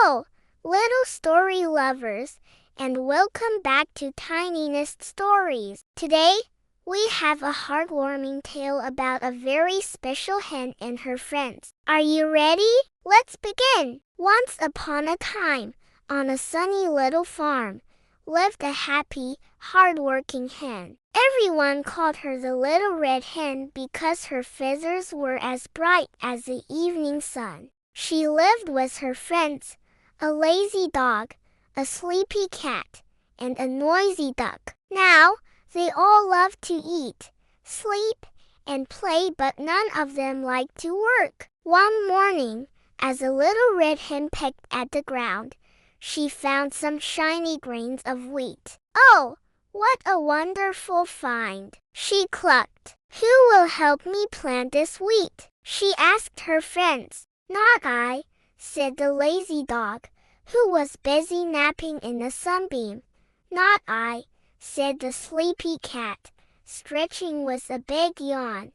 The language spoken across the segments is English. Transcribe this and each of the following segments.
Hello, little story lovers, and welcome back to TinyNest Stories. Today, we have a heartwarming tale about a very special hen and her friends. Are you ready? Let's begin. Once upon a time, on a sunny little farm, lived a happy, hardworking hen. Everyone called her the Little Red Hen because her feathers were as bright as the evening sun. She lived with her friends, a lazy dog, a sleepy cat, and a noisy duck. Now, they all loved to eat, sleep, and play, but none of them liked to work. One morning, as a little red hen pecked at the ground, she found some shiny grains of wheat. "Oh, what a wonderful find!" she clucked. "Who will help me plant this wheat?" she asked her friends. "Not I," said the lazy dog, who was busy napping in the sunbeam. "Not I," said the sleepy cat, stretching with a big yawn.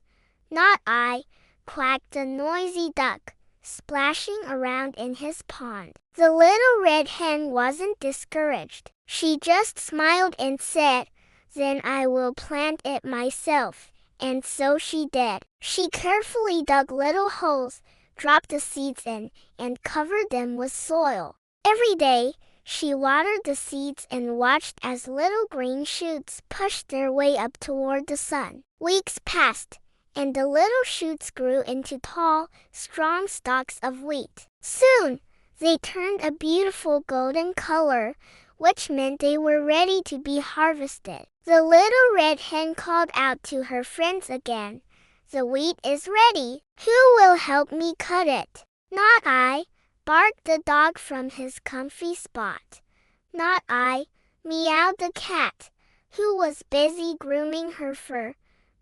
"Not I," quacked the noisy duck, splashing around in his pond. The little red hen wasn't discouraged. She just smiled and said, "Then I will plant it myself." And so she did. She carefully dug little holes, dropped the seeds in, and covered them with soil. Every day, she watered the seeds and watched as little green shoots pushed their way up toward the sun. Weeks passed, and the little shoots grew into tall, strong stalks of wheat. Soon, they turned a beautiful golden color, which meant they were ready to be harvested. The little red hen called out to her friends again, "The wheat is ready. Who will help me cut it?" "Not I," barked the dog from his comfy spot. "Not I," meowed the cat, who was busy grooming her fur.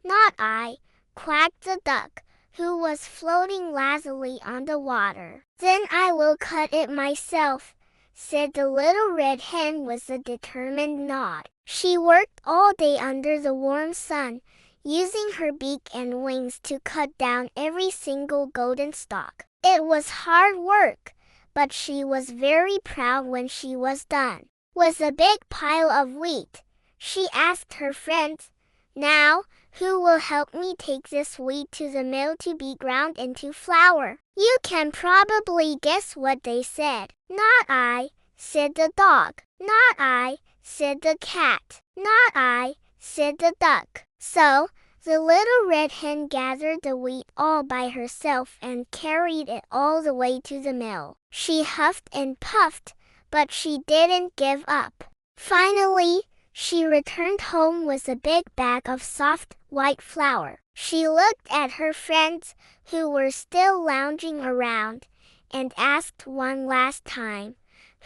"Not I," quacked the duck, who was floating lazily on the water. "Then I will cut it myself," said the little red hen with a determined nod. She worked all day under the warm sun, using her beak and wings to cut down every single golden stalk. It was hard work, but she was very proud when she was done. With a big pile of wheat, she asked her friends, "Now, who will help me take this wheat to the mill to be ground into flour?" You can probably guess what they said. "Not I," said the dog. "Not I," said the cat. "Not I," said the duck. So, the little red hen gathered the wheat all by herself and carried it all the way to the mill. She huffed and puffed, but she didn't give up. Finally, she returned home with a big bag of soft, white flour. She looked at her friends, who were still lounging around, and asked one last time,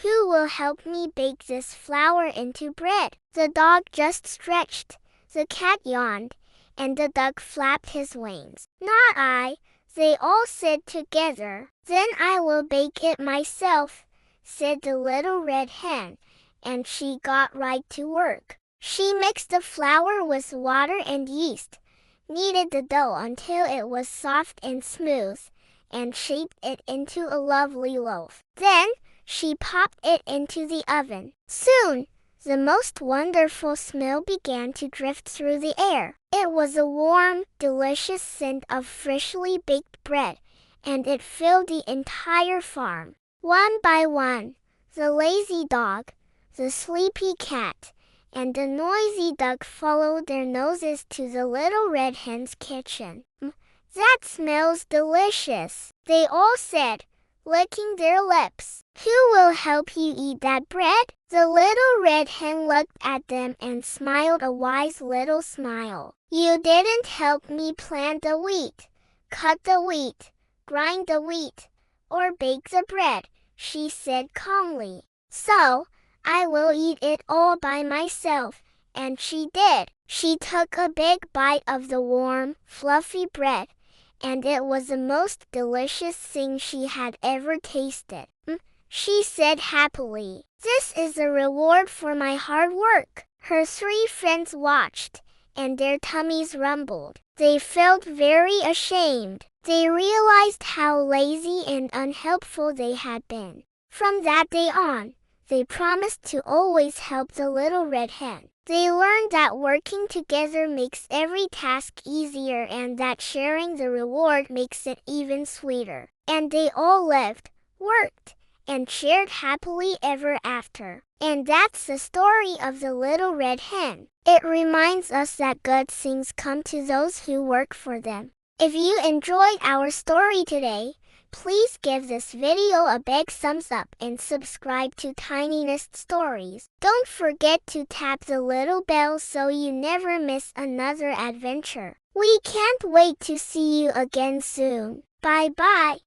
"Who will help me bake this flour into bread?" The dog just stretched, the cat yawned, and the duck flapped his wings. "Not I," they all said together. "Then I will bake it myself," said the little red hen, and she got right to work. She mixed the flour with water and yeast, kneaded the dough until it was soft and smooth, and shaped it into a lovely loaf. Then, she popped it into the oven. Soon, the most wonderful smell began to drift through the air. It was a warm, delicious scent of freshly baked bread, and it filled the entire farm. One by one, the lazy dog, the sleepy cat, and the noisy duck followed their noses to the little red hen's kitchen. "That smells delicious," they all said, licking their lips. "Who will help you eat that bread?" The little red hen looked at them and smiled a wise little smile. "You didn't help me plant the wheat, cut the wheat, grind the wheat, or bake the bread," she said calmly. "So, I will eat it all by myself," and she did. She took a big bite of the warm, fluffy bread, and it was the most delicious thing she had ever tasted. She said happily. "This is a reward for my hard work." Her three friends watched, and their tummies rumbled. They felt very ashamed. They realized how lazy and unhelpful they had been. From that day on, they promised to always help the Little Red Hen. They learned that working together makes every task easier and that sharing the reward makes it even sweeter. And they all lived, worked, and shared happily ever after. And that's the story of the Little Red Hen. It reminds us that good things come to those who work for them. If you enjoyed our story today, please give this video a big thumbs up and subscribe to TinyNest Stories. Don't forget to tap the little bell so you never miss another adventure. We can't wait to see you again soon. Bye-bye.